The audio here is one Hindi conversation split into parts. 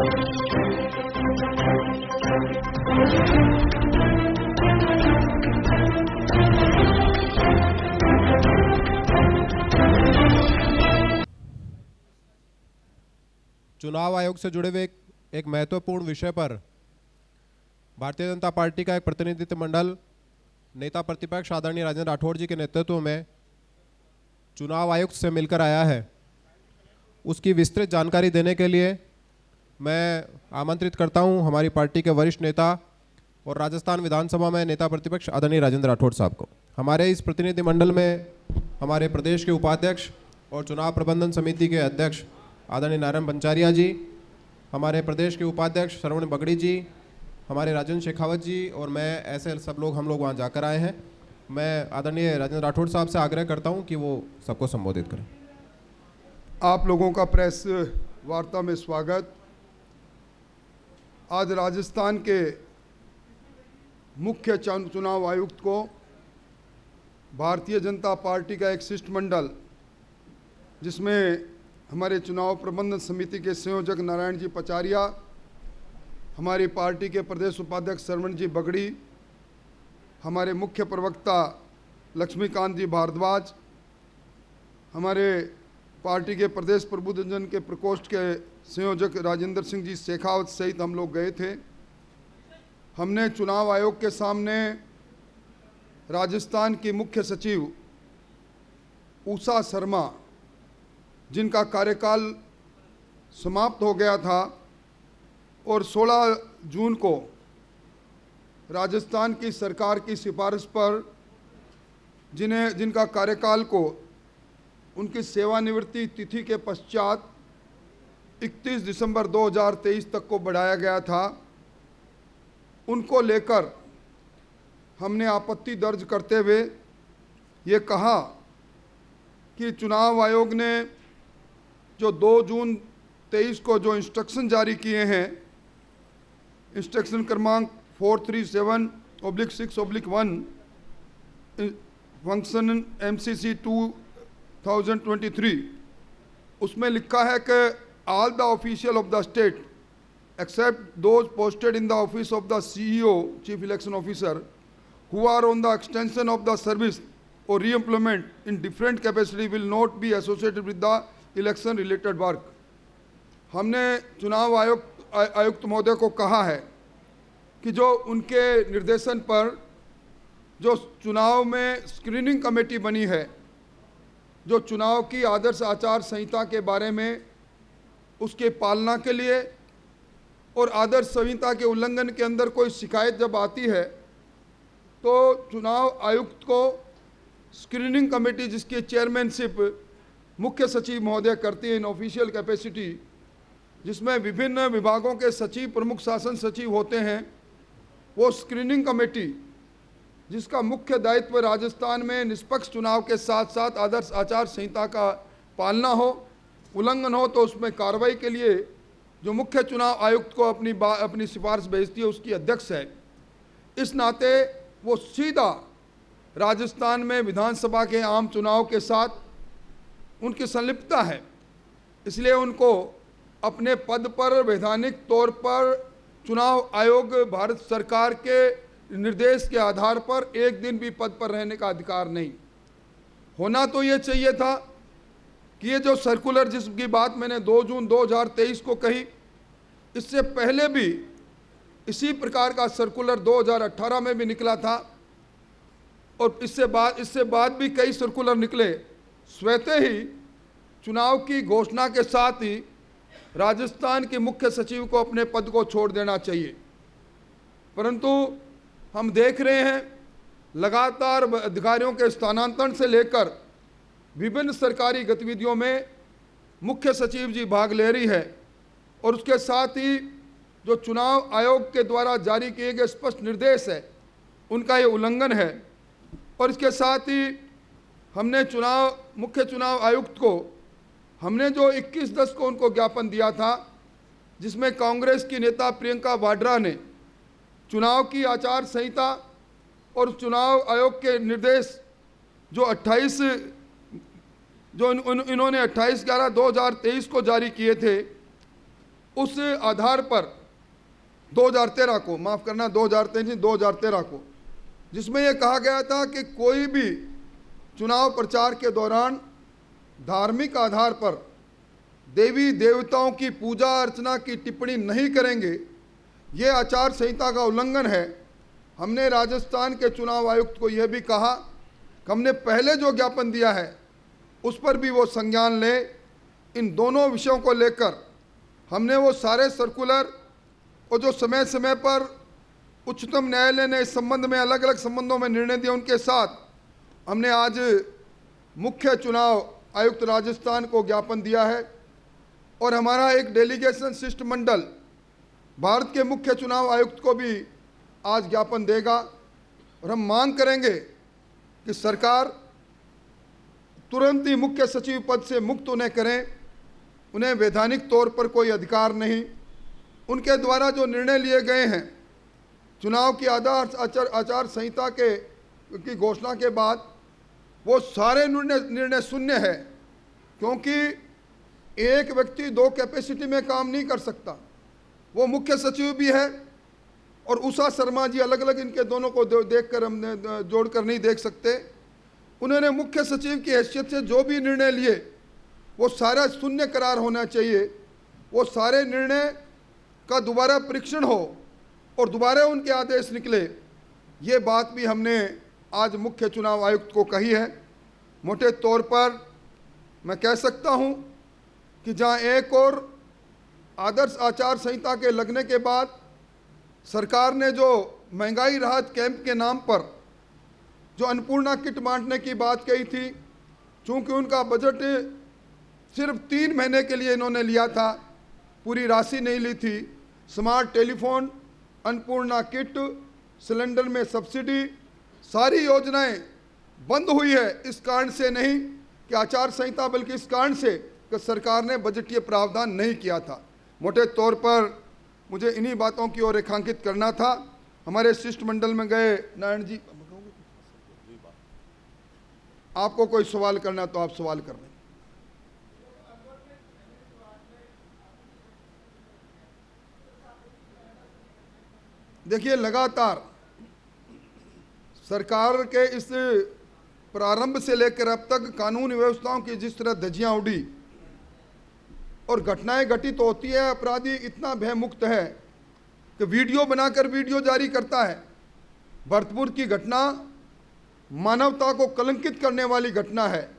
चुनाव आयोग से जुड़े हुए एक महत्वपूर्ण विषय पर भारतीय जनता पार्टी का एक प्रतिनिधित्व मंडल नेता प्रतिपक्ष आदरणीय राजेंद्र राठौड़ जी के नेतृत्व में चुनाव आयुक्त से मिलकर आया है। उसकी विस्तृत जानकारी देने के लिए मैं आमंत्रित करता हूं हमारी पार्टी के वरिष्ठ नेता और राजस्थान विधानसभा में नेता प्रतिपक्ष आदरणीय राजेंद्र राठौड़ साहब को। हमारे इस प्रतिनिधि मंडल में हमारे प्रदेश के उपाध्यक्ष और चुनाव प्रबंधन समिति के अध्यक्ष आदरणीय नारायण पंचारिया जी, हमारे प्रदेश के उपाध्यक्ष श्रवण बगड़ी जी, हमारे राजेंद्र शेखावत जी और मैं, ऐसे सब लोग हम लोग वहाँ जाकर आए हैं। मैं आदरणीय राजेंद्र राठौड़ साहब से आग्रह करता हूँ कि वो सबको संबोधित करें। आप लोगों का प्रेस वार्ता में स्वागत। आज राजस्थान के मुख्य चुनाव आयुक्त को भारतीय जनता पार्टी का एक शिष्टमंडल, जिसमें हमारे चुनाव प्रबंधन समिति के संयोजक नारायण जी पंचारिया, हमारी पार्टी के प्रदेश उपाध्यक्ष श्रवण जी बगड़ी, हमारे मुख्य प्रवक्ता लक्ष्मीकांत जी भारद्वाज, हमारे पार्टी के प्रदेश प्रबुद्धजन के प्रकोष्ठ के संयोजक राजेंद्र सिंह जी शेखावत सहित हम लोग गए थे। हमने चुनाव आयोग के सामने राजस्थान की मुख्य सचिव उषा शर्मा, जिनका कार्यकाल समाप्त हो गया था और 16 जून को राजस्थान की सरकार की सिफारिश पर जिनका कार्यकाल को उनकी सेवानिवृत्ति तिथि के पश्चात 31 दिसंबर 2023 तक को बढ़ाया गया था, उनको लेकर हमने आपत्ति दर्ज करते हुए ये कहा कि चुनाव आयोग ने जो 2 जून 23 को जो इंस्ट्रक्शन जारी किए हैं, इंस्ट्रक्शन क्रमांक 437/6/1 फंक्शन MCC 2023, उसमें लिखा है कि all the official of the state except those posted in the office of the CEO chief election officer who are on the extension of the service और reemployment in different capacity will not be associated with the election related work. हमने चुनाव आयुक्त महोदय को कहा है कि जो उनके निर्देशन पर जो चुनाव में स्क्रीनिंग कमेटी बनी है, जो चुनाव की आदर्श आचार संहिता के बारे में उसके पालना के लिए और आदर्श संहिता के उल्लंघन के अंदर कोई शिकायत जब आती है तो चुनाव आयुक्त को स्क्रीनिंग कमेटी, जिसकी चेयरमैनशिप मुख्य सचिव महोदय करती है इन ऑफिशियल कैपेसिटी, जिसमें विभिन्न विभागों के सचिव, प्रमुख शासन सचिव होते हैं, वो स्क्रीनिंग कमेटी जिसका मुख्य दायित्व राजस्थान में निष्पक्ष चुनाव के साथ साथ आदर्श आचार संहिता का पालना हो, उल्लंघन हो तो उसमें कार्रवाई के लिए जो मुख्य चुनाव आयुक्त को अपनी सिफारिश भेजती है, उसकी अध्यक्ष है। इस नाते वो सीधा राजस्थान में विधानसभा के आम चुनाव के साथ उनकी संलिप्तता है, इसलिए उनको अपने पद पर वैधानिक तौर पर चुनाव आयोग भारत सरकार के निर्देश के आधार पर एक दिन भी पद पर रहने का अधिकार नहीं। होना तो ये चाहिए था कि ये जो सर्कुलर जिसकी बात मैंने 2 जून 2023 को कही, इससे पहले भी इसी प्रकार का सर्कुलर 2018 में भी निकला था और इससे बाद भी कई सर्कुलर निकले। स्वतः ही चुनाव की घोषणा के साथ ही राजस्थान के मुख्य सचिव को अपने पद को छोड़ देना चाहिए, परंतु हम देख रहे हैं लगातार अधिकारियों के स्थानांतरण से लेकर विभिन्न सरकारी गतिविधियों में मुख्य सचिव जी भाग ले रही है और उसके साथ ही जो चुनाव आयोग के द्वारा जारी किए गए स्पष्ट निर्देश है उनका ये उल्लंघन है। और इसके साथ ही हमने मुख्य चुनाव आयुक्त को हमने जो 21/10 को उनको ज्ञापन दिया था, जिसमें कांग्रेस की नेता प्रियंका वाड्रा ने चुनाव की आचार संहिता और चुनाव आयोग के निर्देश जो इन्होंने 28/11/2023 को जारी किए थे, उस आधार पर 2013 को, माफ़ करना 2023 2013 को, जिसमें यह कहा गया था कि कोई भी चुनाव प्रचार के दौरान धार्मिक आधार पर देवी देवताओं की पूजा अर्चना की टिप्पणी नहीं करेंगे, ये आचार संहिता का उल्लंघन है। हमने राजस्थान के चुनाव आयुक्त को यह भी कहा कि हमने पहले जो ज्ञापन दिया है उस पर भी वो संज्ञान ले। इन दोनों विषयों को लेकर हमने वो सारे सर्कुलर और जो समय समय पर उच्चतम न्यायालय ने इस संबंध में अलग अलग संबंधों में निर्णय दिए, उनके साथ हमने आज मुख्य चुनाव आयुक्त राजस्थान को ज्ञापन दिया है और हमारा एक डेलीगेशन शिष्टमंडल भारत के मुख्य चुनाव आयुक्त को भी आज ज्ञापन देगा। और हम मांग करेंगे कि सरकार तुरंत ही मुख्य सचिव पद से मुक्त उन्हें करें। उन्हें वैधानिक तौर पर कोई अधिकार नहीं। उनके द्वारा जो निर्णय लिए गए हैं चुनाव की आचार संहिता की घोषणा के बाद, वो सारे निर्णय शून्य है, क्योंकि एक व्यक्ति दो कैपेसिटी में काम नहीं कर सकता। वो मुख्य सचिव भी है और उषा शर्मा जी, अलग अलग इनके दोनों को देखकर हमने जोड़कर नहीं देख सकते। उन्होंने मुख्य सचिव की हैसियत से जो भी निर्णय लिए वो सारा शून्य करार होना चाहिए। वो सारे निर्णय का दोबारा परीक्षण हो और दोबारा उनके आदेश निकले। ये बात भी हमने आज मुख्य चुनाव आयुक्त को कही है। मोटे तौर पर मैं कह सकता हूं कि जहां एक और आदर्श आचार संहिता के लगने के बाद सरकार ने जो महंगाई राहत कैंप के नाम पर जो अन्नपूर्णा किट बांटने की बात कही थी, चूंकि उनका बजट सिर्फ 3 महीने के लिए इन्होंने लिया था, पूरी राशि नहीं ली थी। Smart telephone, Annapurna kit, cylinder में सब्सिडी, सारी योजनाएं बंद हुई है। इस कारण से नहीं कि आचार संहिता, बल्कि इस कारण से कि सरकार ने बजटीय प्रावधान नहीं किया था। मोटे तौर पर मुझे इन्हीं बातों की ओर रेखांकित करना था। हमारे शिष्टमंडल में गए नारायण जी, आपको कोई सवाल करना तो आप सवाल कर लें। देखिए, लगातार सरकार के इस प्रारंभ से लेकर अब तक कानून व्यवस्थाओं की जिस तरह धज्जियां उड़ी और घटनाएं घटित होती है, अपराधी इतना भयमुक्त है कि वीडियो बनाकर वीडियो जारी करता है। भरतपुर की घटना मानवता को कलंकित करने वाली घटना है।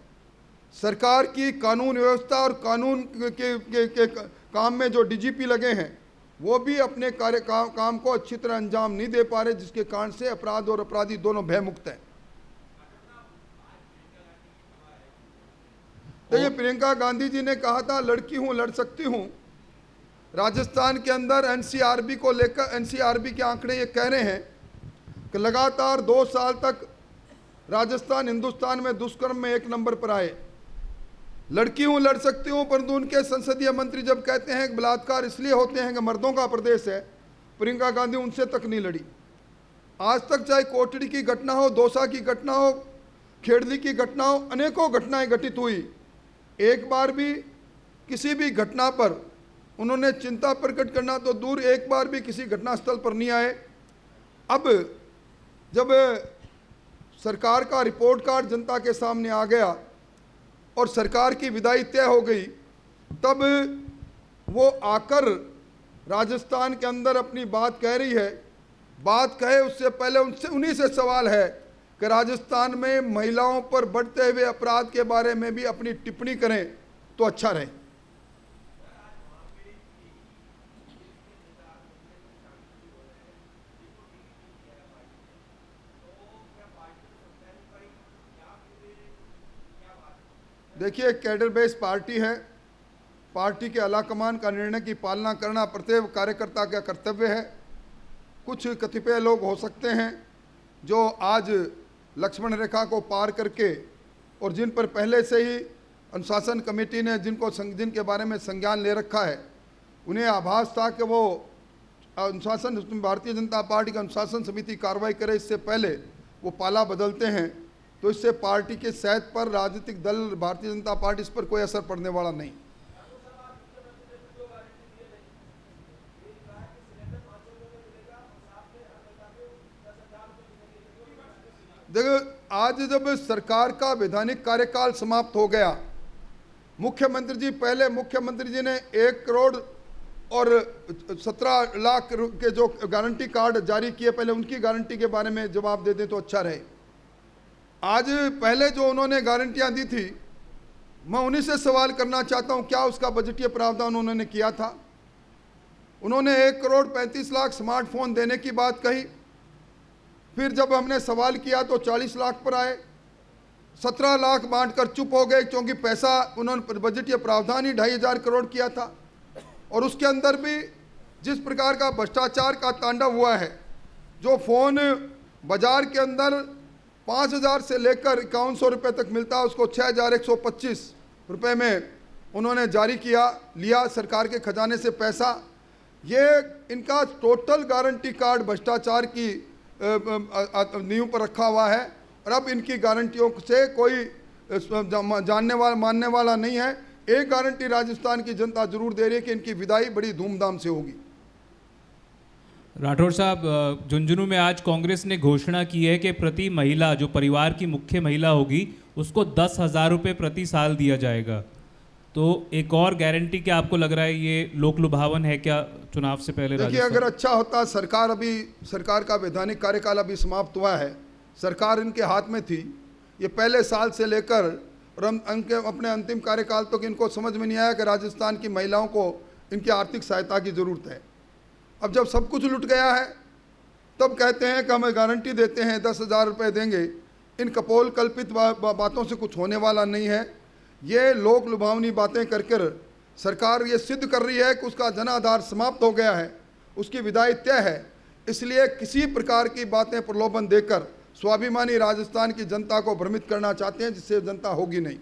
सरकार की कानून व्यवस्था और कानून के काम में जो डीजीपी लगे हैं वो भी अपने काम को अच्छी तरह अंजाम नहीं दे पा रहे, जिसके कारण से अपराध और अपराधी दोनों भयमुक्त हैं। देखिए, प्रियंका गांधी जी ने कहा था लड़की हूं लड़ सकती हूं। राजस्थान के अंदर एनसीआरबी को लेकर, एनसीआरबी के आंकड़े ये कह रहे हैं कि लगातार 2 साल तक राजस्थान हिंदुस्तान में दुष्कर्म में 1 नंबर पर आए। लड़की हूं लड़ सकती हूं, परंतु उनके संसदीय मंत्री जब कहते हैं कि बलात्कार इसलिए होते हैं कि मर्दों का प्रदेश है, प्रियंका गांधी उनसे तक नहीं लड़ी। आज तक चाहे कोटड़ी की घटना हो, दौसा की घटना हो, खेड़ली की घटना हो, अनेकों घटनाएं घटित हुई। एक बार भी किसी भी घटना पर उन्होंने चिंता प्रकट करना तो दूर, एक बार भी किसी घटनास्थल पर नहीं आए। अब जब सरकार का रिपोर्ट कार्ड जनता के सामने आ गया और सरकार की विदाई तय हो गई, तब वो आकर राजस्थान के अंदर अपनी बात कह रही है। बात कहे उससे पहले उनसे, उन्हीं से सवाल है कि राजस्थान में महिलाओं पर बढ़ते हुए अपराध के बारे में भी अपनी टिप्पणी करें तो अच्छा रहे। देखिए, कैडर बेस्ड पार्टी है। पार्टी के आलाकमान का निर्णय की पालना करना प्रत्येक कार्यकर्ता का कर्तव्य है। कुछ कतिपय लोग हो सकते हैं जो आज लक्ष्मण रेखा को पार करके और जिन पर पहले से ही अनुशासन कमेटी ने जिनके बारे में संज्ञान ले रखा है, उन्हें आभास था कि वो अनुशासन, भारतीय जनता पार्टी का अनुशासन समिति कार्रवाई करे, इससे पहले वो पाला बदलते हैं। तो इससे पार्टी के सेहत पर, राजनीतिक दल भारतीय जनता पार्टी, इस पर कोई असर पड़ने वाला नहीं। देखो, आज जब सरकार का वैधानिक कार्यकाल समाप्त हो गया, मुख्यमंत्री जी, पहले मुख्यमंत्री जी ने 1 करोड़ और 17 लाख के जो गारंटी कार्ड जारी किए, पहले उनकी गारंटी के बारे में जवाब दे दें तो अच्छा रहे। आज पहले जो उन्होंने गारंटियां दी थी, मैं उन्हीं से सवाल करना चाहता हूं, क्या उसका बजटीय प्रावधान उन्होंने किया था? उन्होंने 1 करोड़ 35 लाख स्मार्टफोन देने की बात कही, फिर जब हमने सवाल किया तो 40 लाख पर आए, 17 लाख बांटकर चुप हो गए, क्योंकि पैसा उन्होंने बजटीय प्रावधान ही 2,500 करोड़ किया था। और उसके अंदर भी जिस प्रकार का भ्रष्टाचार का तांडव हुआ है, जो फ़ोन बाजार के अंदर 5,000 से लेकर 5100 रुपये तक मिलता है, उसको 6,125 रुपये में उन्होंने जारी किया, लिया सरकार के खजाने से पैसा। ये इनका टोटल गारंटी कार्ड भ्रष्टाचार की नींव पर रखा हुआ है, और अब इनकी गारंटियों से कोई जानने वाला मानने वाला नहीं है। एक गारंटी राजस्थान की जनता जरूर दे रही है कि इनकी विदाई बड़ी धूमधाम से होगी। राठौड़ साहब, झुंझुनू में आज कांग्रेस ने घोषणा की है कि प्रति महिला, जो परिवार की मुख्य महिला होगी, उसको 10,000 रुपये प्रति साल दिया जाएगा। तो एक और गारंटी, क्या आपको लग रहा है ये लोक लुभावन है क्या चुनाव से पहले? देखिए, अगर अच्छा होता, सरकार का वैधानिक कार्यकाल अभी समाप्त हुआ है, सरकार इनके हाथ में थी, ये पहले साल से लेकर और अपने अंतिम कार्यकाल तक इनको समझ में नहीं आया कि राजस्थान की महिलाओं को इनकी आर्थिक सहायता की ज़रूरत है। अब जब सब कुछ लुट गया है, तब कहते हैं कि हमें गारंटी देते हैं 10,000 रुपये देंगे। इन कपोल कल्पित बातों से कुछ होने वाला नहीं है। ये लोक लुभावनी बातें कर कर सरकार ये सिद्ध कर रही है कि उसका जनाधार समाप्त हो गया है, उसकी विदाई तय है। इसलिए किसी प्रकार की बातें प्रलोभन देकर स्वाभिमानी राजस्थान की जनता को भ्रमित करना चाहते हैं, जिससे जनता होगी नहीं।